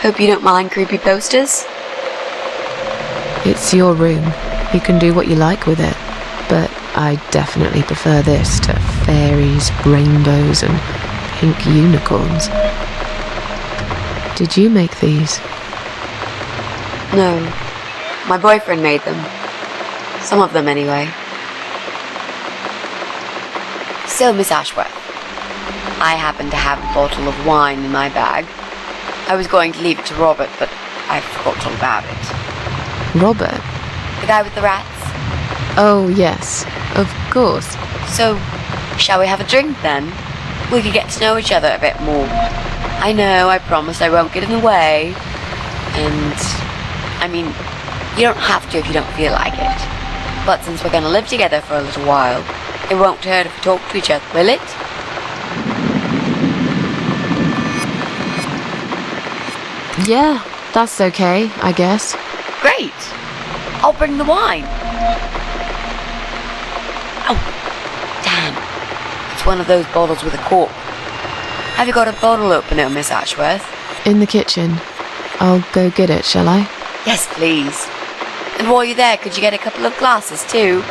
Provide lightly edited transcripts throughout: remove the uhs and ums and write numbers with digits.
Hope you don't mind creepy posters. It's your room. You can do what you like with it. But I definitely prefer this to fairies, rainbows, and pink unicorns. Did you make these? No. My boyfriend made them. Some of them, anyway. So, Miss Ashworth, I happen to have a bottle of wine in my bag. I was going to leave it to Robert, but I forgot all about it. Robert? The guy with the rats? Oh, yes. Of course. So, shall we have a drink, then? We could get to know each other a bit more. I know, I promise I won't get in the way. And, I mean, you don't have to if you don't feel like it. But since we're going to live together for a little while, it won't hurt if we talk to each other, will it? Yeah, that's okay, I guess. Great! I'll bring the wine. Oh, damn. It's one of those bottles with a cork. Have you got a bottle opener, Miss Ashworth? In the kitchen. I'll go get it, shall I? Yes, please. And while you're there, could you get a couple of glasses, too?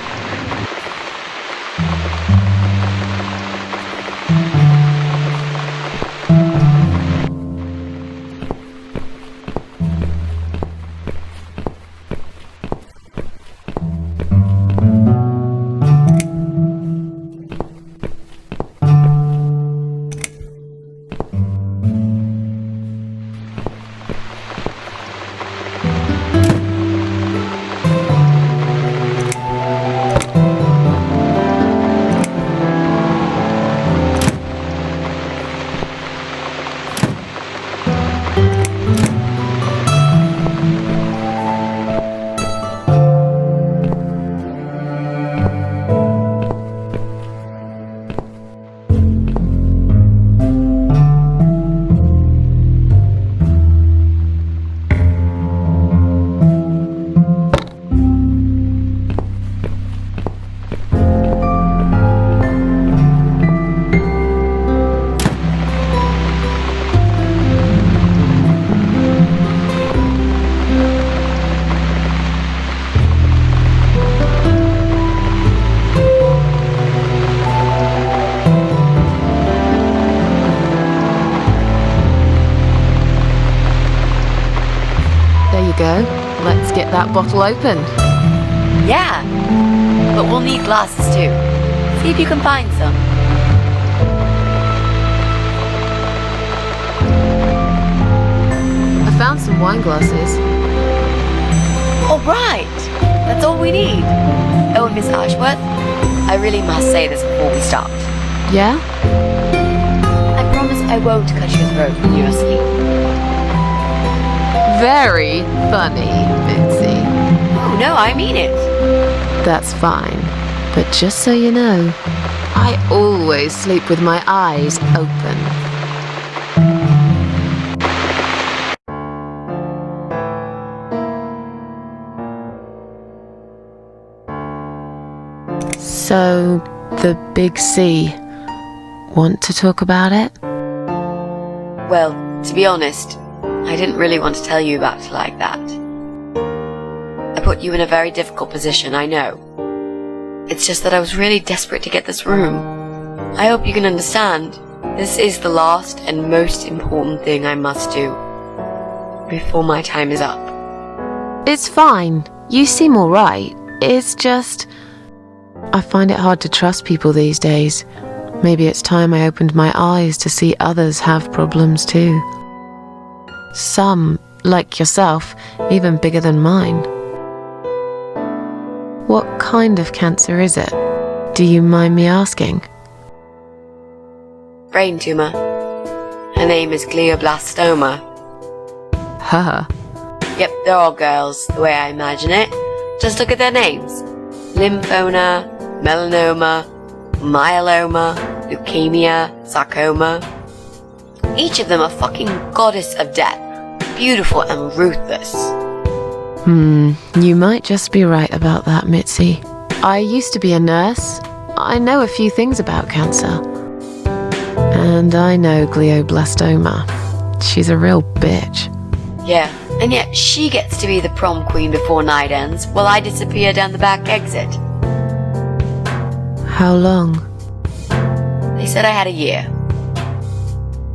Go. Let's get that bottle open. Yeah, but we'll need glasses too. See if you can find some. I found some wine glasses. All right, that's all we need. Oh, and Miss Ashworth, I really must say this before we start. Yeah? I promise I won't cut your throat when you're asleep. Very funny, Mitzi. Oh, no, I mean it. That's fine. But just so you know, I always sleep with my eyes open. So, the big C. Want to talk about it? Well, to be honest, I didn't really want to tell you about it like that. I put you in a very difficult position, I know. It's just that I was really desperate to get this room. I hope you can understand. This is the last and most important thing I must do before my time is up. It's fine. You seem alright. It's just... I find it hard to trust people these days. Maybe it's time I opened my eyes to see others have problems too. Some, like yourself, even bigger than mine. What kind of cancer is it? Do you mind me asking? Brain tumor. Her name is glioblastoma. Her. Yep, they're all girls, the way I imagine it. Just look at their names. Lymphoma, melanoma, myeloma, leukemia, sarcoma. Each of them a fucking goddess of death. Beautiful and ruthless. You might just be right about that, Mitzi. I used to be a nurse. I know a few things about cancer. And I know glioblastoma. She's a real bitch. Yeah, and yet she gets to be the prom queen before night ends, while I disappear down the back exit. How long? They said I had a year.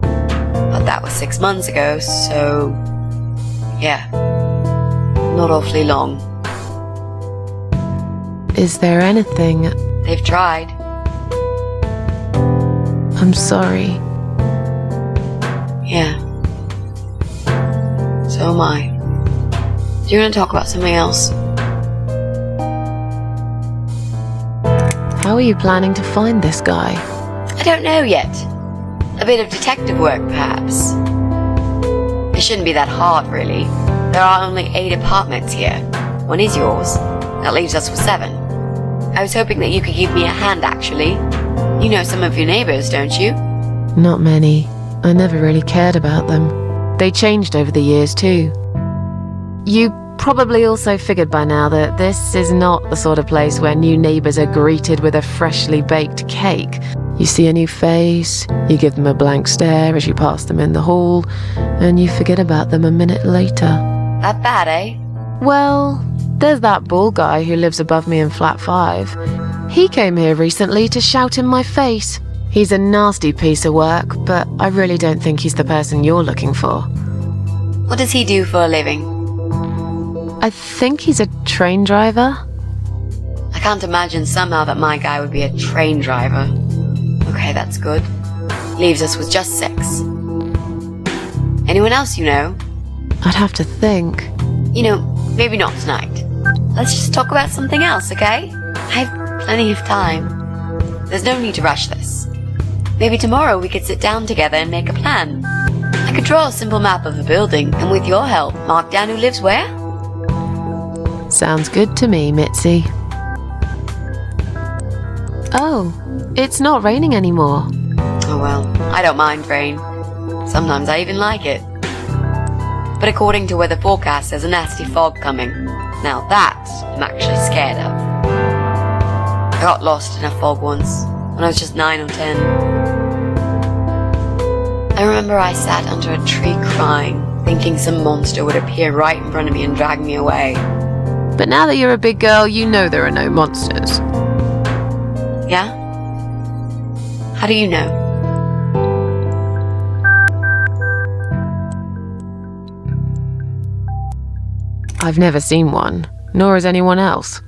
But that was 6 months ago, so... yeah. Not awfully long. Is there anything... They've tried. I'm sorry. Yeah. So am I. Do you want to talk about something else? How are you planning to find this guy? I don't know yet. A bit of detective work, perhaps. It shouldn't be that hard, really. There are only 8 apartments here. One is yours. That leaves us with 7. I was hoping that you could give me a hand, actually. You know some of your neighbors, don't you? Not many. I never really cared about them. They changed over the years, too. You probably also figured by now that this is not the sort of place where new neighbors are greeted with a freshly baked cake. You see a new face, you give them a blank stare as you pass them in the hall, and you forget about them a minute later. That bad, eh? Well, there's that bald guy who lives above me in flat 5. He came here recently to shout in my face. He's a nasty piece of work, but I really don't think he's the person you're looking for. What does he do for a living? I think he's a train driver. I can't imagine somehow that my guy would be a train driver. Okay, that's good. Leaves us with just 6. Anyone else you know? I'd have to think. You know, maybe not tonight. Let's just talk about something else, okay? I have plenty of time. There's no need to rush this. Maybe tomorrow we could sit down together and make a plan. I could draw a simple map of the building, and with your help, mark down who lives where. Sounds good to me, Mitzi. Oh, it's not raining anymore. Oh well, I don't mind rain. Sometimes I even like it. But according to weather forecast, there's a nasty fog coming. Now that I'm actually scared of. I got lost in a fog once, when I was just 9 or 10. I remember I sat under a tree crying, thinking some monster would appear right in front of me and drag me away. But now that you're a big girl, you know there are no monsters. Yeah? How do you know? I've never seen one, nor has anyone else.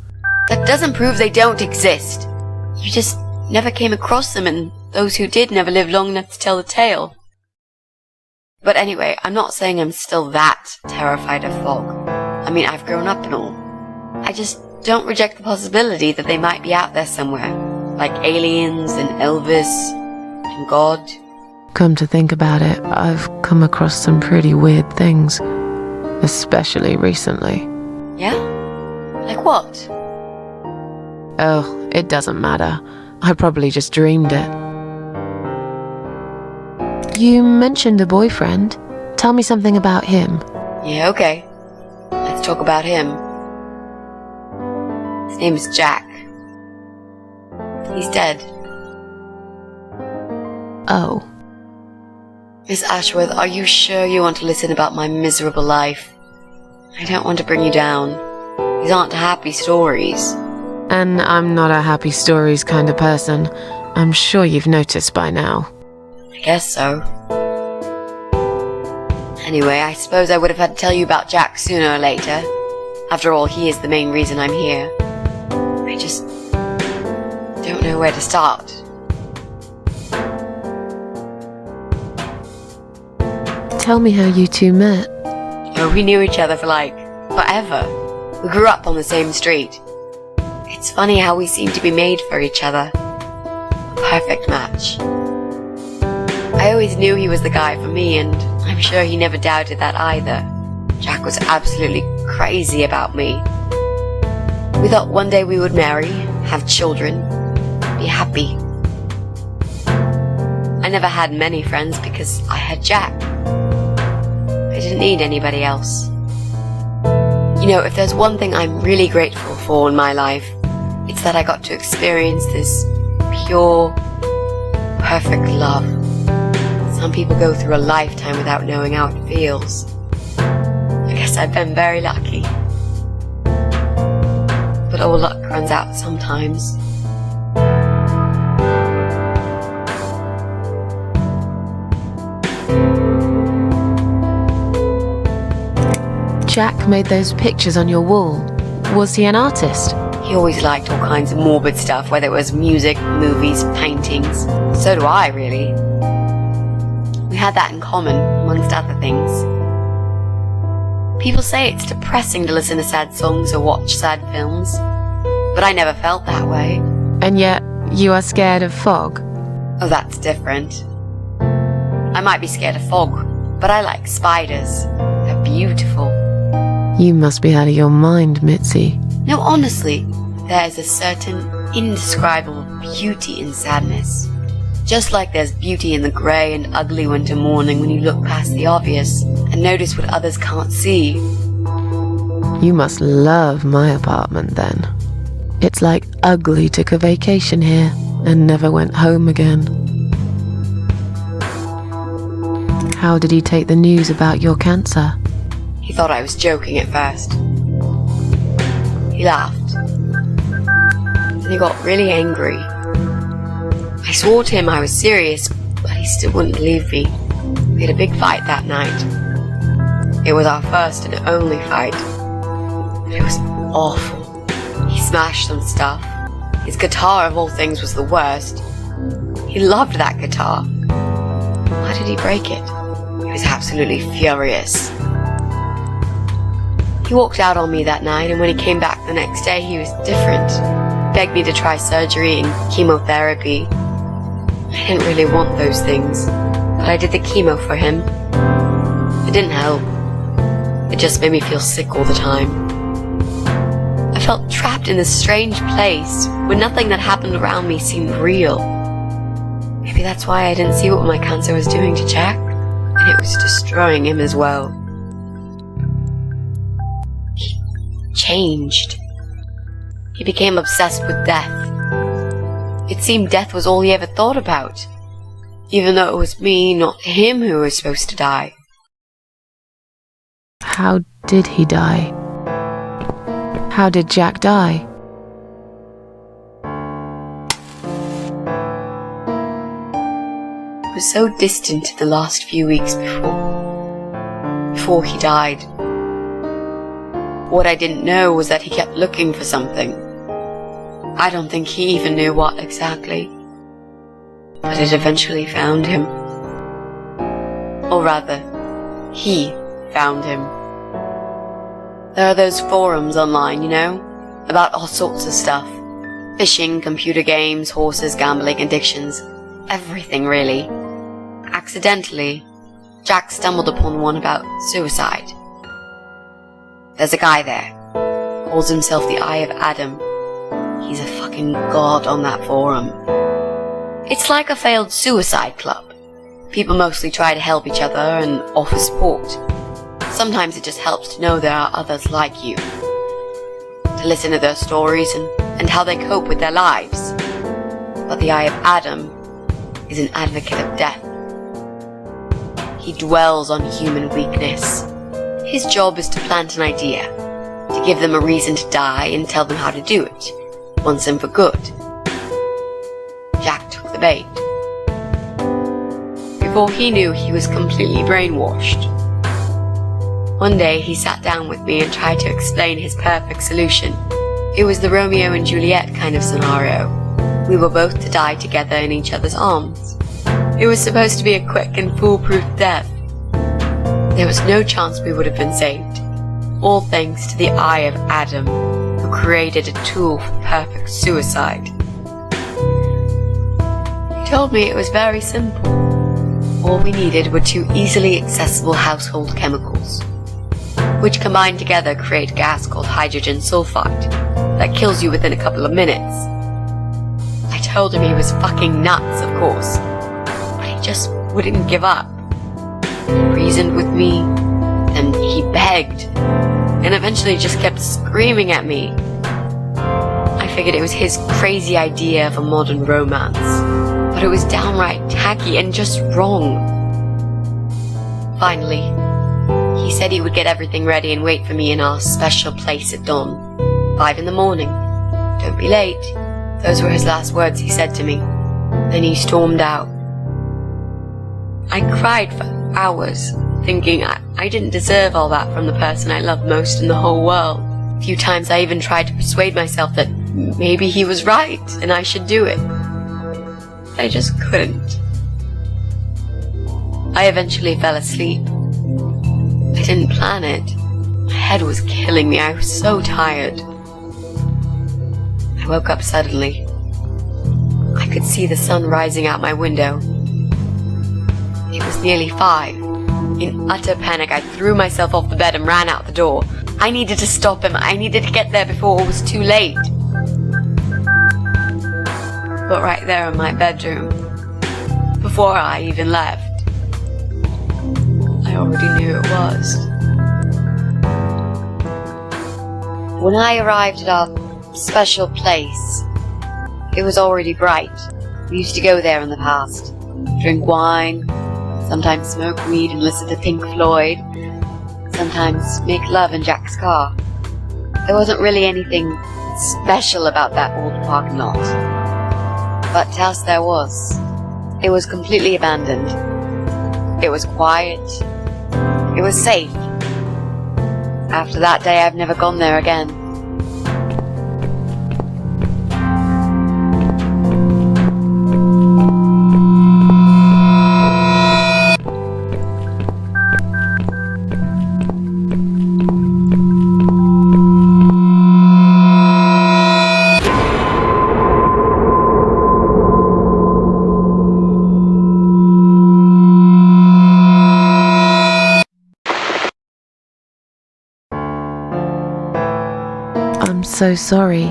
That doesn't prove they don't exist. You just never came across them, and those who did never lived long enough to tell the tale. But anyway, I'm not saying I'm still that terrified of fog. I mean, I've grown up and all. I just don't reject the possibility that they might be out there somewhere. Like aliens and Elvis and God. Come to think about it, I've come across some pretty weird things. Especially recently. Yeah? Like what? Oh, it doesn't matter. I probably just dreamed it. You mentioned a boyfriend. Tell me something about him. Yeah, okay. Let's talk about him. His name is Jack. He's dead. Oh. Miss Ashworth, are you sure you want to listen about my miserable life? I don't want to bring you down. These aren't happy stories. And I'm not a happy stories kind of person. I'm sure you've noticed by now. I guess so. Anyway, I suppose I would have had to tell you about Jack sooner or later. After all, he is the main reason I'm here. I just don't know where to start. Tell me how you two met. Oh, we knew each other for forever. We grew up on the same street. It's funny how we seem to be made for each other. A perfect match. I always knew he was the guy for me, and I'm sure he never doubted that either. Jack was absolutely crazy about me. We thought one day we would marry, have children, be happy. I never had many friends because I had Jack. I didn't need anybody else. You know, if there's one thing I'm really grateful for in my life, it's that I got to experience this pure, perfect love. Some people go through a lifetime without knowing how it feels. guess I've been very lucky. But all luck runs out sometimes. Jack made those pictures on your wall. Was he an artist? He always liked all kinds of morbid stuff, whether it was music, movies, paintings. So do I, really. We had that in common, amongst other things. People say it's depressing to listen to sad songs or watch sad films, but I never felt that way. And yet, you are scared of fog? Oh, that's different. I might be scared of fog, but I like spiders. They're beautiful. You must be out of your mind, Mitzi. No, honestly, there is a certain indescribable beauty in sadness. Just like there's beauty in the grey and ugly winter morning when you look past the obvious and notice what others can't see. You must love my apartment then. It's like Ugly took a vacation here and never went home again. How did he take the news about your cancer? He thought I was joking at first. He laughed. Then he got really angry. I swore to him I was serious, but he still wouldn't believe me. We had a big fight that night. It was our first and only fight. But it was awful. He smashed some stuff. His guitar, of all things, was the worst. He loved that guitar. Why did he break it? He was absolutely furious. He walked out on me that night, and when he came back the next day, he was different. He begged me to try surgery and chemotherapy. I didn't really want those things, but I did the chemo for him. It didn't help. It just made me feel sick all the time. I felt trapped in this strange place where nothing that happened around me seemed real. Maybe that's why I didn't see what my cancer was doing to Jack, and it was destroying him as well. He changed. He became obsessed with death. It seemed death was all he ever thought about, even though it was me, not him, who was supposed to die. How did he die? How did Jack die? It was so distant the last few weeks before he died. What I didn't know was that he kept looking for something. I don't think he even knew what exactly, but it eventually found him. Or rather, he found him. There are those forums online, you know, about all sorts of stuff. Fishing, computer games, horses, gambling, addictions, everything really. Accidentally, Jack stumbled upon one about suicide. There's a guy there, calls himself the Eye of Adam. He's a fucking god on that forum. It's like a failed suicide club. People mostly try to help each other and offer support. Sometimes it just helps to know there are others like you. To listen to their stories and how they cope with their lives. But the Eye of Adam is an advocate of death. He dwells on human weakness. His job is to plant an idea, to give them a reason to die and tell them how to do it, once and for good. Jack took the bait. Before he knew, he was completely brainwashed. One day he sat down with me and tried to explain his perfect solution. It was the Romeo and Juliet kind of scenario. We were both to die together in each other's arms. It was supposed to be a quick and foolproof death. There was no chance we would have been saved. All thanks to the Eye of Adam, who created a tool for perfect suicide. He told me it was very simple. All we needed were 2 easily accessible household chemicals, which combined together create a gas called hydrogen sulfide that kills you within a couple of minutes. I told him he was fucking nuts, of course, but he just wouldn't give up. He reasoned with me, then he begged, and eventually just kept screaming at me. I figured it was his crazy idea of a modern romance, but it was downright tacky and just wrong. Finally, He said he would get everything ready and wait for me in our special place at dawn. 5 in the morning. Don't be late. Those were his last words he said to me. Then he stormed out. I cried for hours, thinking I didn't deserve all that from the person I loved most in the whole world. A few times I even tried to persuade myself that maybe he was right and I should do it. I just couldn't. I eventually fell asleep. I didn't plan it. My head was killing me. I was so tired. I woke up suddenly. I could see the sun rising out my window. It was nearly 5. In utter panic, I threw myself off the bed and ran out the door. I needed to stop him. I needed to get there before it was too late. But right there in my bedroom, before I even left, I already knew it was. When I arrived at our special place, it was already bright. We used to go there in the past, drink wine, sometimes smoke weed and listen to Pink Floyd, sometimes make love in Jack's car. There wasn't really anything special about that old parking lot. But else there was. It was completely abandoned. It was quiet. It was safe. After that day, I've never gone there again. I'm so sorry.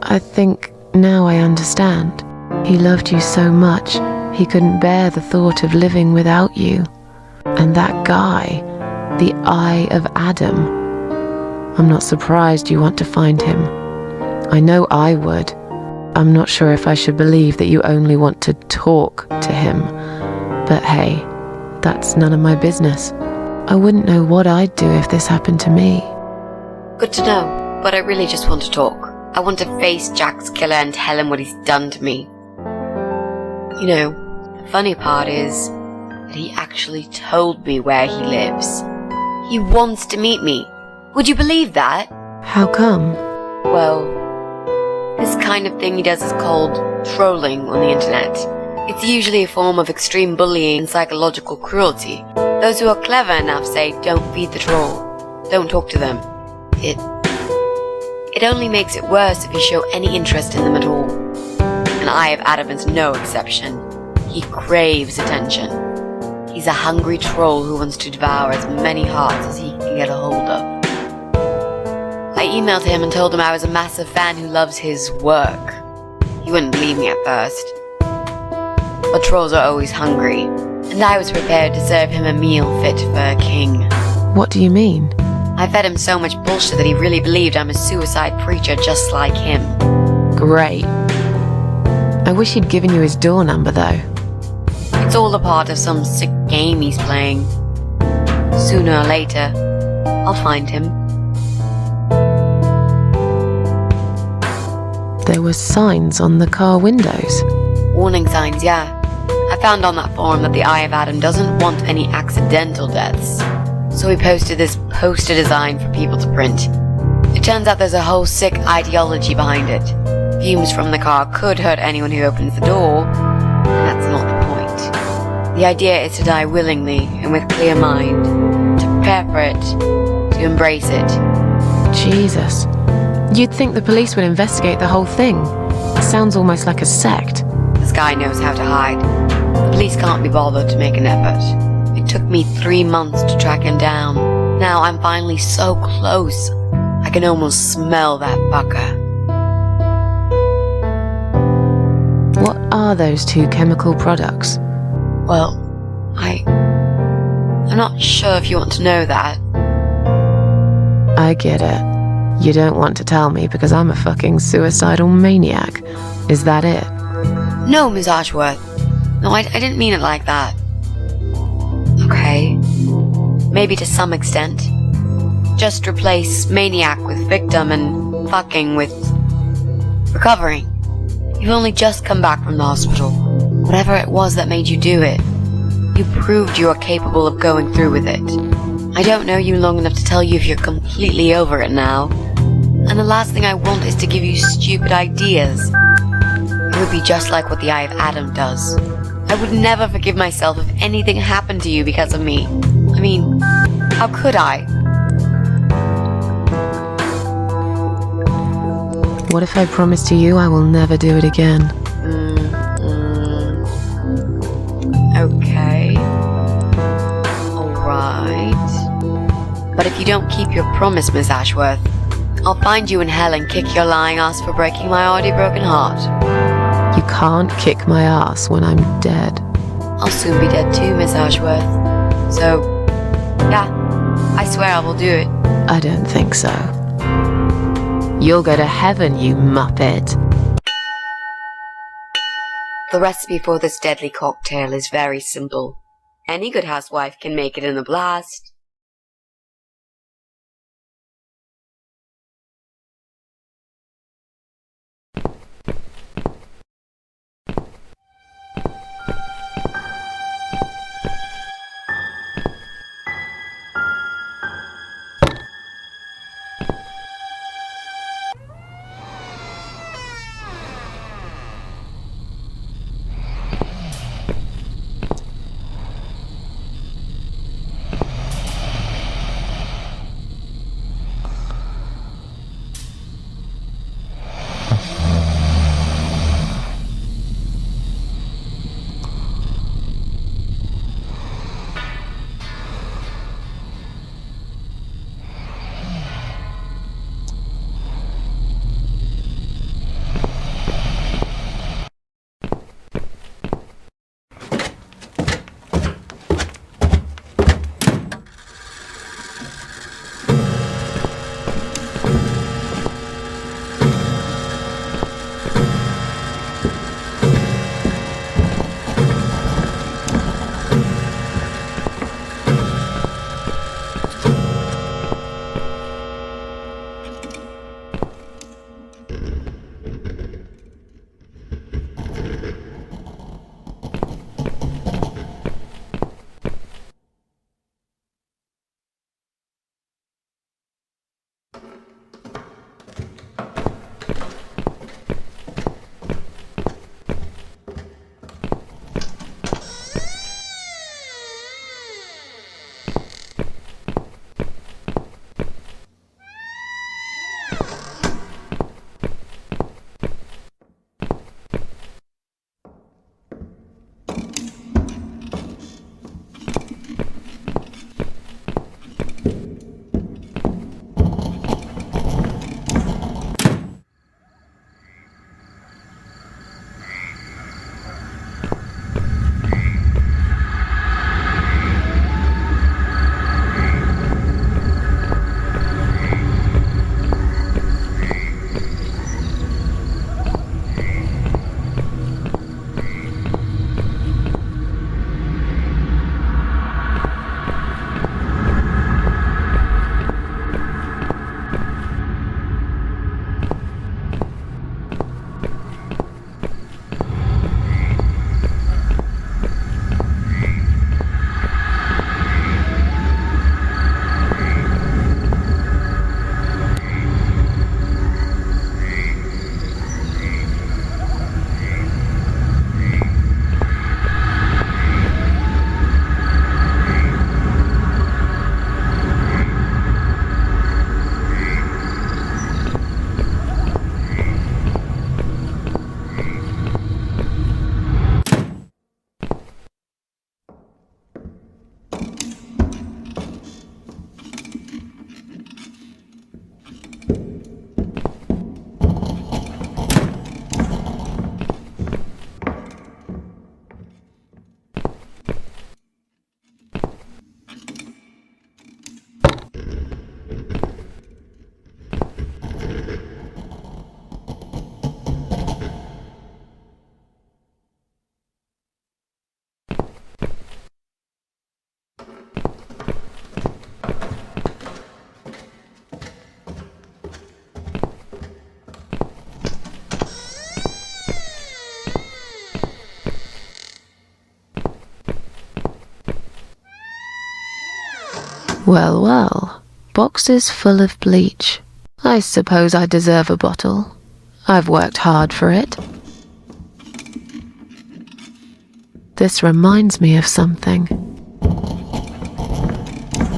I think now I understand. He loved you so much, he couldn't bear the thought of living without you. And that guy, the Eye of Adam. I'm not surprised you want to find him. I know I would. I'm not sure if I should believe that you only want to talk to him. But hey, that's none of my business. I wouldn't know what I'd do if this happened to me. Good to know. But I really just want to talk. I want to face Jack's killer and tell him what he's done to me. You know, the funny part is that he actually told me where he lives. He wants to meet me. Would you believe that? How come? Well, this kind of thing he does is called trolling on the internet. It's usually a form of extreme bullying and psychological cruelty. Those who are clever enough say, don't feed the troll. Don't talk to them. It only makes it worse if you show any interest in them at all. And Eye of Adam is no exception. He craves attention. He's a hungry troll who wants to devour as many hearts as he can get a hold of. I emailed him and told him I was a massive fan who loves his work. He wouldn't believe me at first. But trolls are always hungry, and I was prepared to serve him a meal fit for a king. What do you mean? I fed him so much bullshit that he really believed I'm a suicide preacher just like him. Great. I wish he'd given you his door number, though. It's all a part of some sick game he's playing. Sooner or later, I'll find him. There were signs on the car windows. Warning signs, yeah. I found on that forum that the Eye of Adam doesn't want any accidental deaths. So he posted this poster design for people to print. It turns out there's a whole sick ideology behind it. Fumes from the car could hurt anyone who opens the door, and that's not the point. The idea is to die willingly and with clear mind, to prepare for it, to embrace it. Jesus. You'd think the police would investigate the whole thing. It sounds almost like a sect. This guy knows how to hide. The police can't be bothered to make an effort. It took me 3 months to track him down. Now I'm finally so close. I can almost smell that fucker. What are those 2 chemical products? Well, I'm not sure if you want to know that. I get it. You don't want to tell me because I'm a fucking suicidal maniac. Is that it? No, Miss Ashworth. No, I didn't mean it like that. Okay. maybe to some extent. Just replace maniac with victim and fucking with recovering. You've only just come back from the hospital. Whatever it was that made you do it, you proved you are capable of going through with it. I don't know you long enough to tell you if you're completely over it now. And the last thing I want is to give you stupid ideas. It would be just like what the Eye of Adam does. I would never forgive myself if anything happened to you because of me. I mean, how could I? What if I promise to you I will never do it again? Okay. Alright. But if you don't keep your promise, Miss Ashworth, I'll find you in hell and kick your lying ass for breaking my already broken heart. You can't kick my ass when I'm dead. I'll soon be dead too, Miss Ashworth. So, yeah, I swear I will do it. I don't think so. You'll go to heaven, you muppet. The recipe for this deadly cocktail is very simple. Any good housewife can make it in a blast. Well, well. Boxes full of bleach. I suppose I deserve a bottle. I've worked hard for it. This reminds me of something.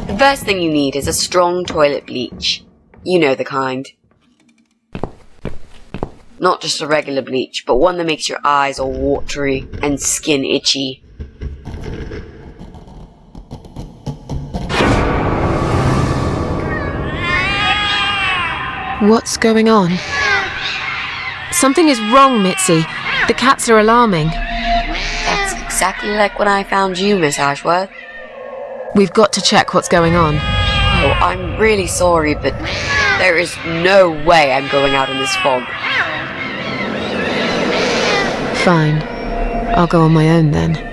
The first thing you need is a strong toilet bleach. You know the kind. Not just a regular bleach, but one that makes your eyes all watery and skin itchy. What's going on? Something is wrong, Mitzi. The cats are alarming. That's exactly like when I found you, Miss Ashworth. We've got to check what's going on. Oh, I'm really sorry, but there is no way I'm going out in this fog. Fine. I'll go on my own then.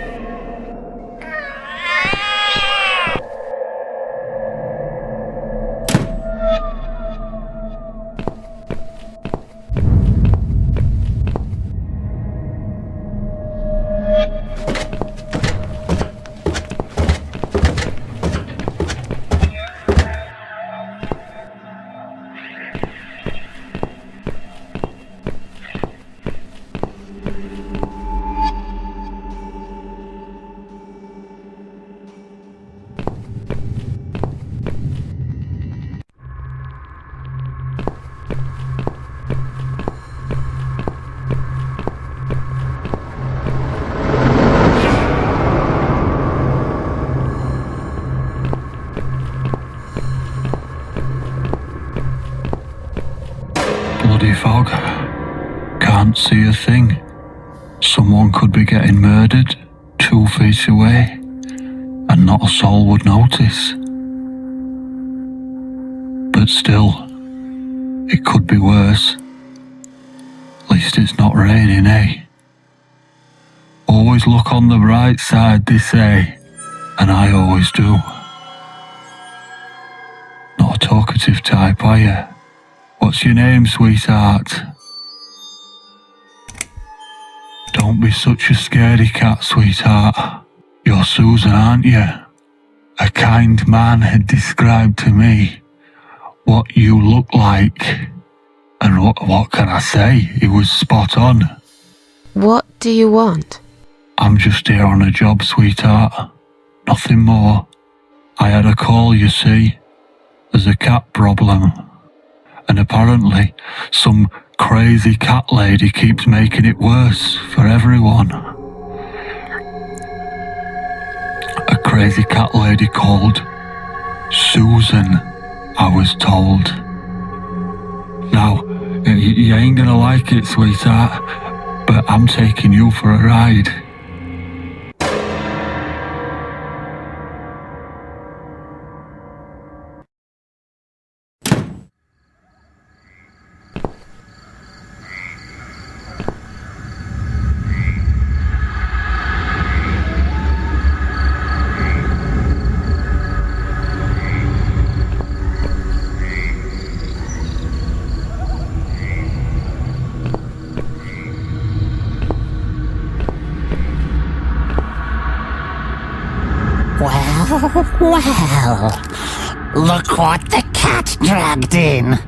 Bloody fog. Can't see a thing. Someone could be getting murdered 2 feet away, and not a soul would notice. But still, it could be worse. At least it's not raining, eh? Always look on the bright side, they say, and I always do. Not a talkative type, are you? What's your name, sweetheart? Don't be such a scaredy cat, sweetheart. You're Susan, aren't you? A kind man had described to me what you look like. And what can I say? He was spot on. What do you want? I'm just here on a job, sweetheart. Nothing more. I had a call, you see. There's a cat problem. And apparently, some crazy cat lady keeps making it worse for everyone. A crazy cat lady called Susan, I was told. Now, you ain't gonna like it, sweetheart, but I'm taking you for a ride. Well, look what the cat dragged in.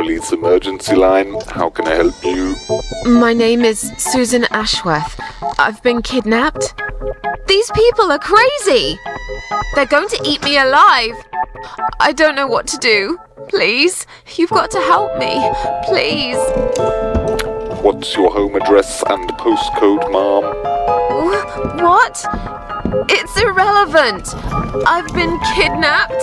police emergency line. How can I help you? My name is Susan Ashworth. I've been kidnapped. These people are crazy! They're going to eat me alive! I don't know what to do. Please, you've got to help me. Please. What's your home address and postcode, ma'am? What? It's irrelevant. I've been kidnapped.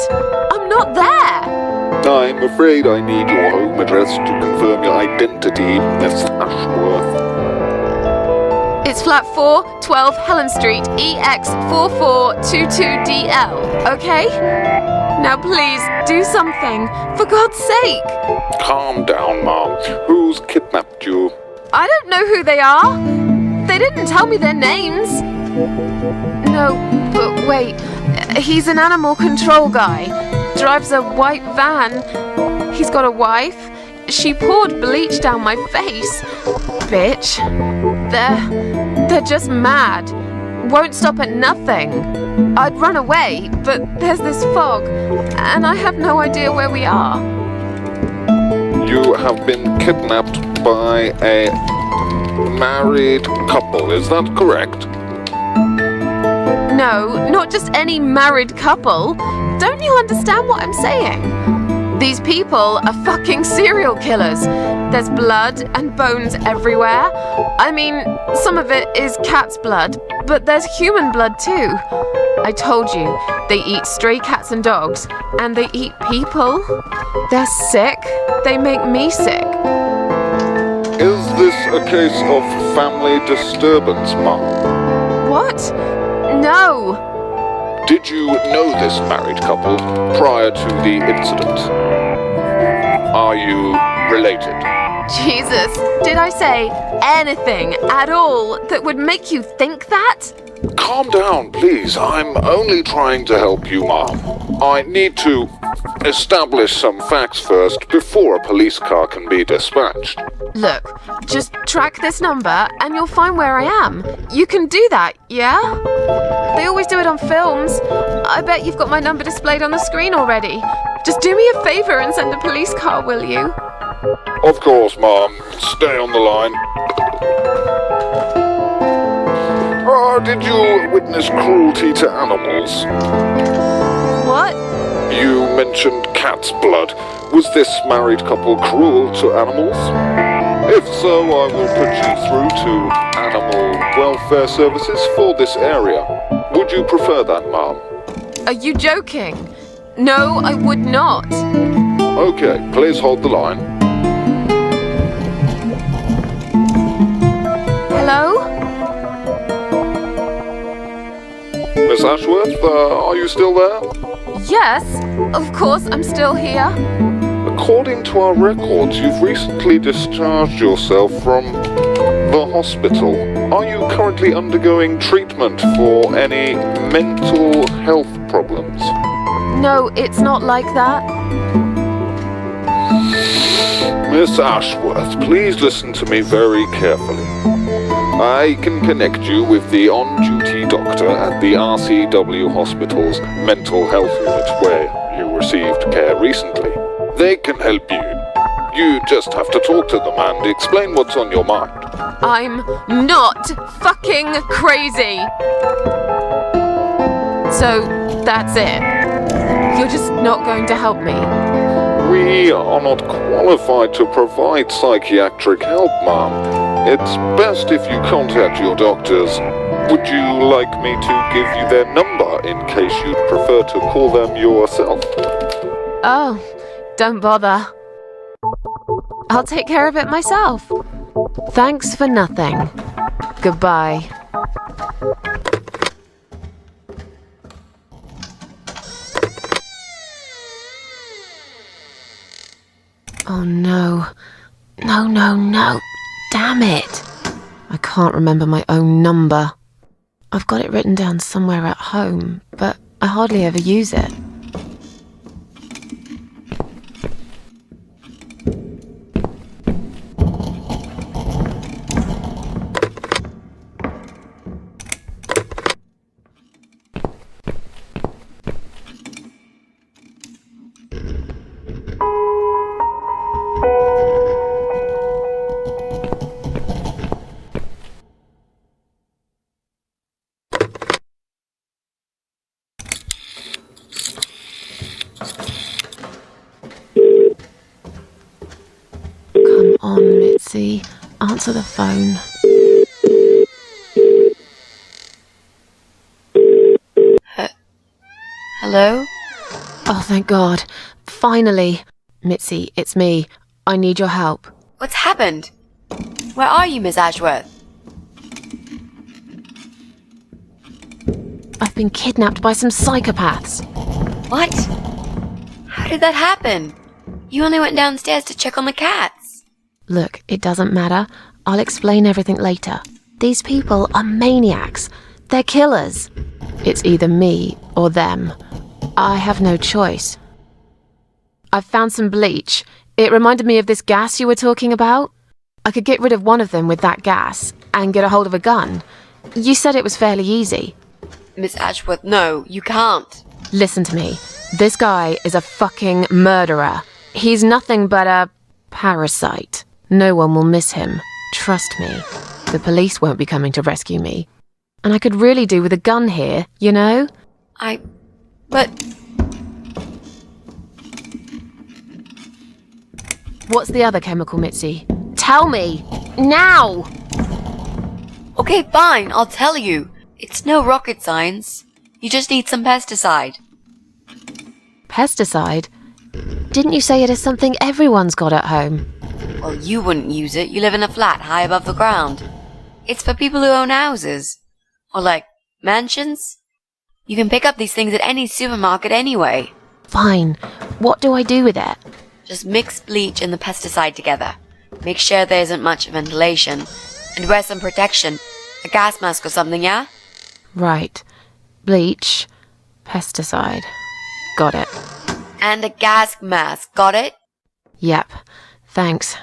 I'm not there. I'm afraid I need your home address to confirm your identity, Miss Ashworth. It's flat 4, 12 Helen Street, EX4422DL, okay? Now please, do something, for God's sake. Calm down, ma'am. Who's kidnapped you? I don't know who they are. They didn't tell me their names. No, but wait. He's an animal control guy. Drives a white van. He's got a wife. She poured bleach down my face. Bitch. They're just mad. Won't stop at nothing. I'd run away, but there's this fog, and I have no idea where we are. You have been kidnapped by a married couple, is that correct? No, not just any married couple. Don't you understand what I'm saying? These people are fucking serial killers. There's blood and bones everywhere. I mean, some of it is cat's blood, but there's human blood too. I told you, they eat stray cats and dogs, and they eat people. They're sick. They make me sick. Is this a case of family disturbance, ma'am? What? No. Did you know this married couple prior to the incident? Are you related? Jesus, did I say anything at all that would make you think that? Calm down, please. I'm only trying to help you, ma'am. I need to establish some facts first before a police car can be dispatched. Look, just track this number and you'll find where I am. You can do that, yeah? They always do it on films. I bet you've got my number displayed on the screen already. Just do me a favor and send a police car, will you? Of course, ma'am. Stay on the line. Did you witness cruelty to animals? What? You mentioned cat's blood. Was this married couple cruel to animals? If so, I will put you through to Animal Welfare Services for this area. Would you prefer that, ma'am? Are you joking? No, I would not. Okay, please hold the line. Hello? Miss Ashworth, are you still there? Yes, of course, I'm still here. According to our records, you've recently discharged yourself from the hospital. Are you currently undergoing treatment for any mental health problems? No, it's not like that. Miss Ashworth, please listen to me very carefully. I can connect you with the on-duty doctor at the RCW Hospital's mental health unit where you received care recently. They can help you. You just have to talk to them and explain what's on your mind. I'm not fucking crazy. So, that's it. You're just not going to help me. We are not qualified to provide psychiatric help, ma'am. It's best if you contact your doctors. Would you like me to give you their number in case you'd prefer to call them yourself? Oh, don't bother. I'll take care of it myself. Thanks for nothing. Goodbye. Oh no. No. Damn it. I can't remember my own number. I've got it written down somewhere at home, but I hardly ever use it. on, Mitzi. Answer the phone. Hello? Oh, thank God. Finally. Mitzi, it's me. I need your help. What's happened? Where are you, Miss Ashworth? I've been kidnapped by some psychopaths. What? How did that happen? You only went downstairs to check on the cats. Look, it doesn't matter. I'll explain everything later. These people are maniacs. They're killers. It's either me or them. I have no choice. I've found some bleach. It reminded me of this gas you were talking about. I could get rid of one of them with that gas and get a hold of a gun. You said it was fairly easy. Miss Ashworth, no, you can't. Listen to me. This guy is a fucking murderer. He's nothing but a parasite. No one will miss him. Trust me. The police won't be coming to rescue me. And I could really do with a gun here, you know? But... What's the other chemical, Mitzi? Tell me! Now! Okay, fine, I'll tell you. It's no rocket science. You just need some pesticide. Pesticide? Didn't you say it is something everyone's got at home? Well, you wouldn't use it. You live in a flat high above the ground. It's for people who own houses. Or like, mansions. You can pick up these things at any supermarket anyway. Fine. What do I do with it? Just mix bleach and the pesticide together. Make sure there isn't much ventilation. And wear some protection. A gas mask or something, yeah? Right. Bleach. Pesticide. Got it. And a gas mask, got it? Yep. Thanks.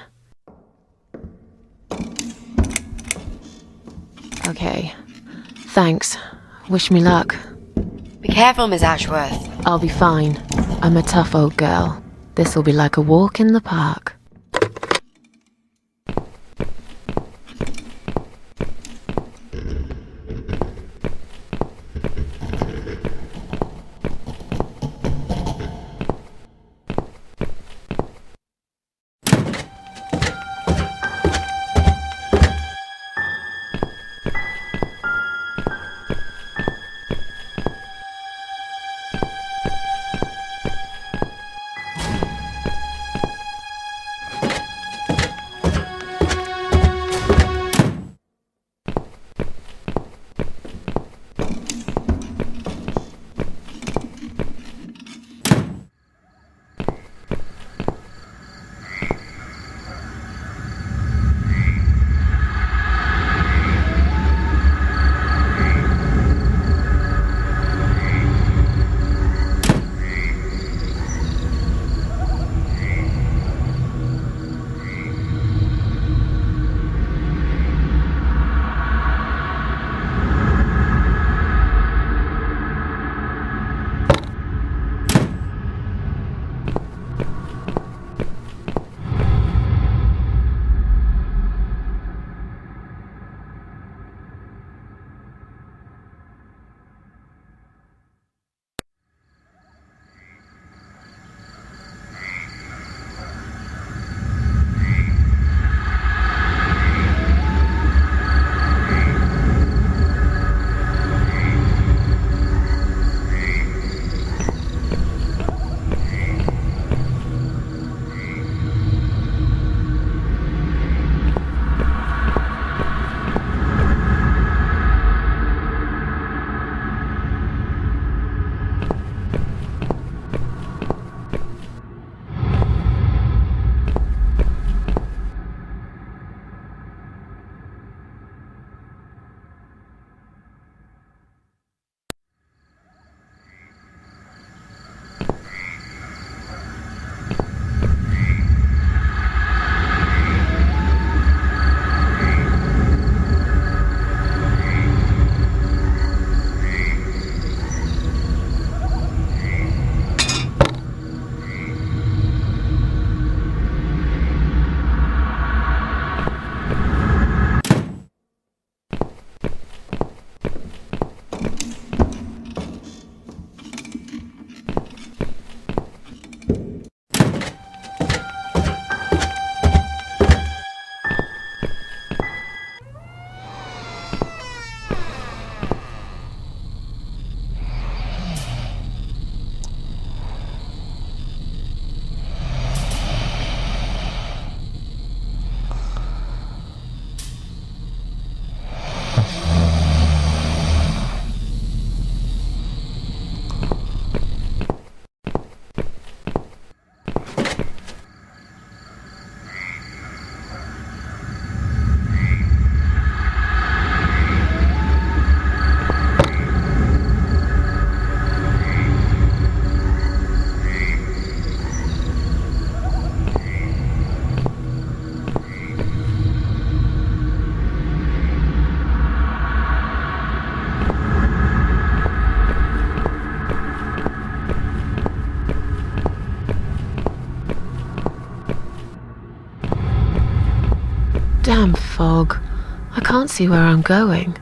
Okay. Thanks. Wish me luck. Be careful, Miss Ashworth. I'll be fine. I'm a tough old girl. This'll be like a walk in the park. Damn fog. I can't see where I'm going.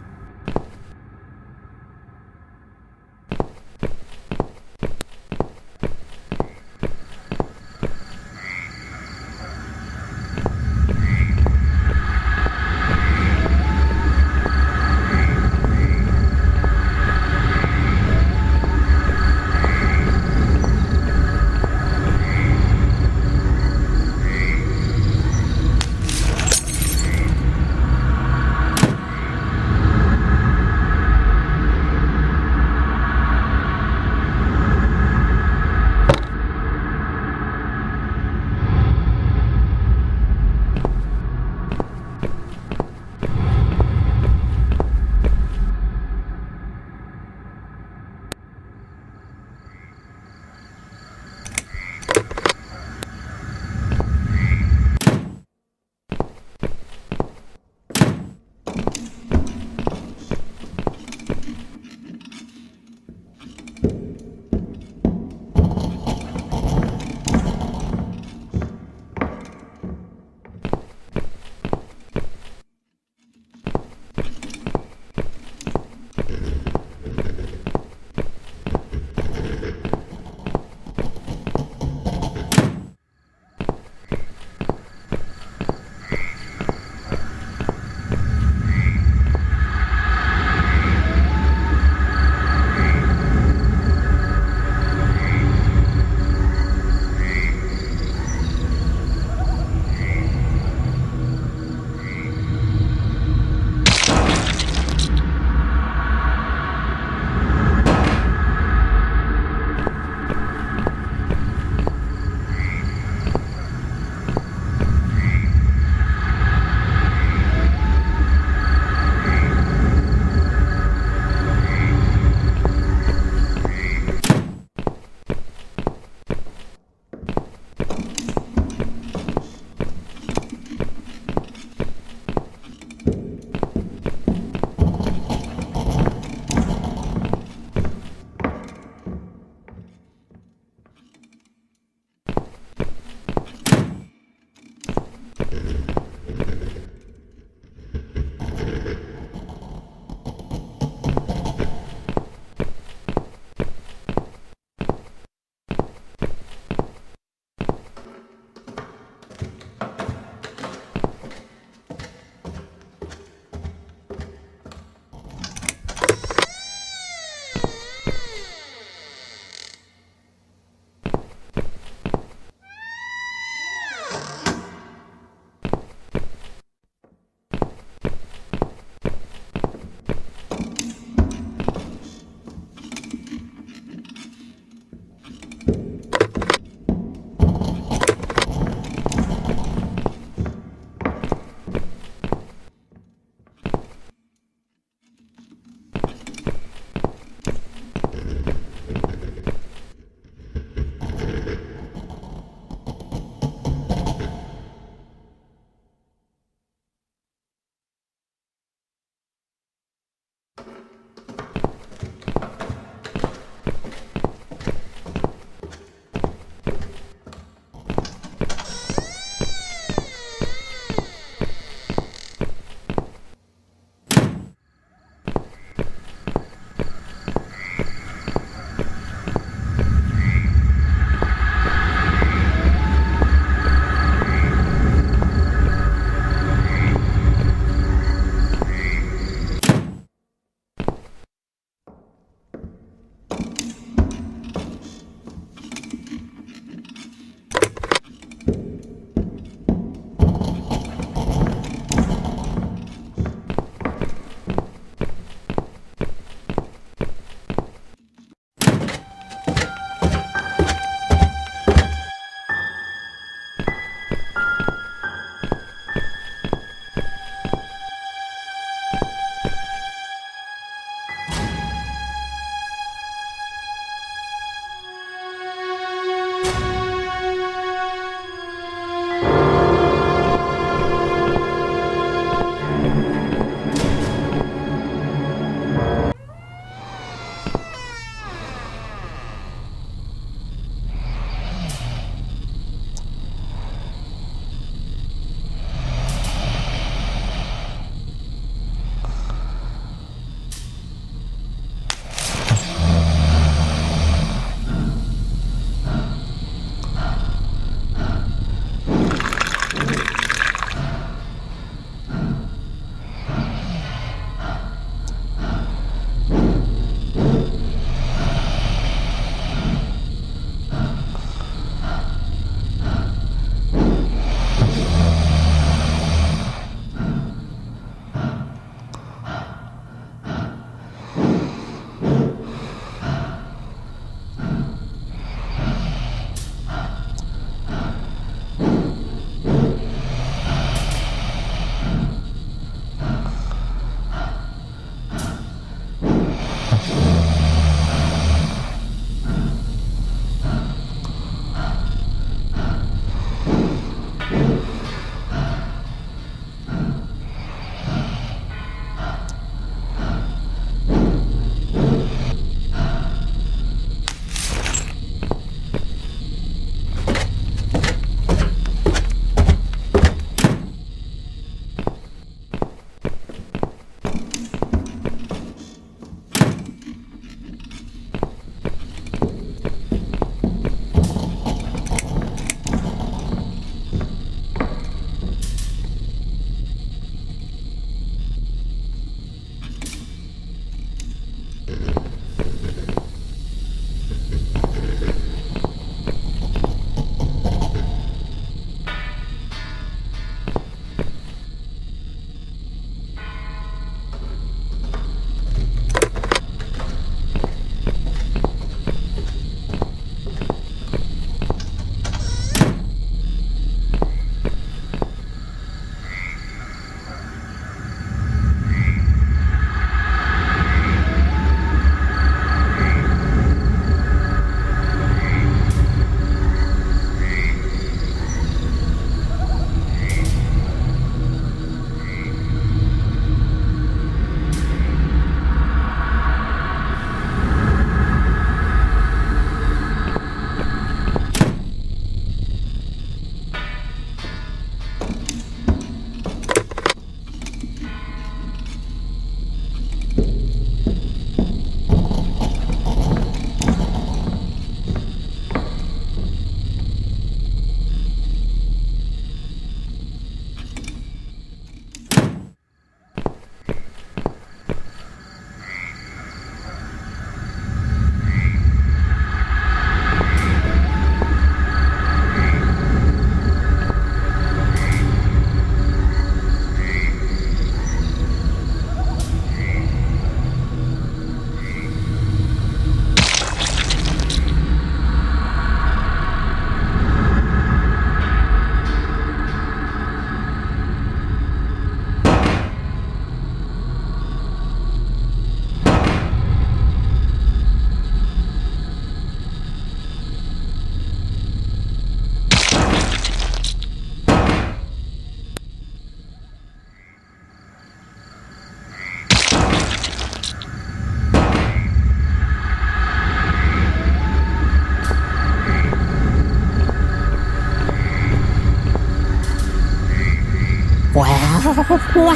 Well, well.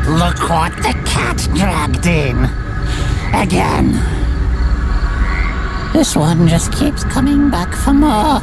Look what the cat dragged in. Again. This one just keeps coming back for more.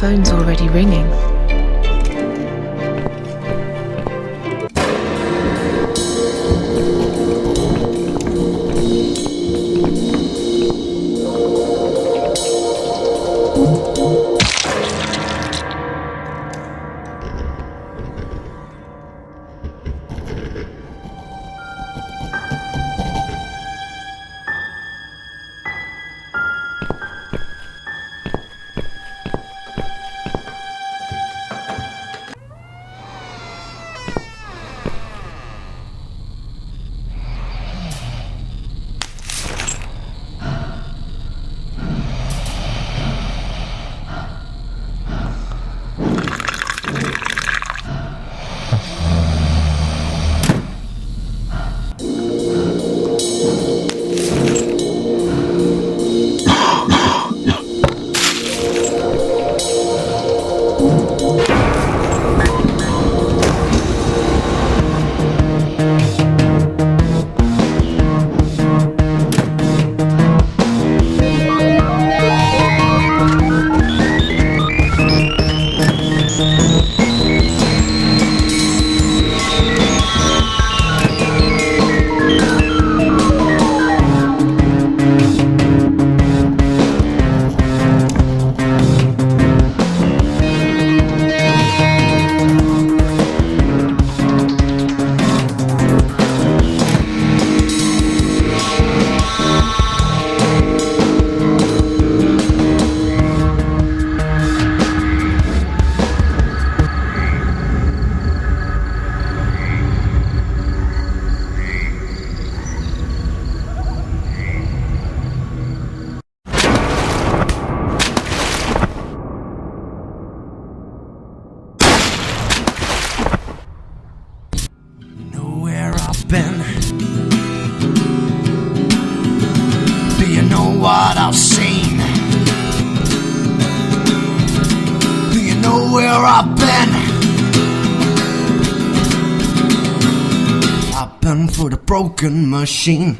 phone's already ringing. Been. Do you know what I've seen? Do you know where I've been? I've been through the broken machine.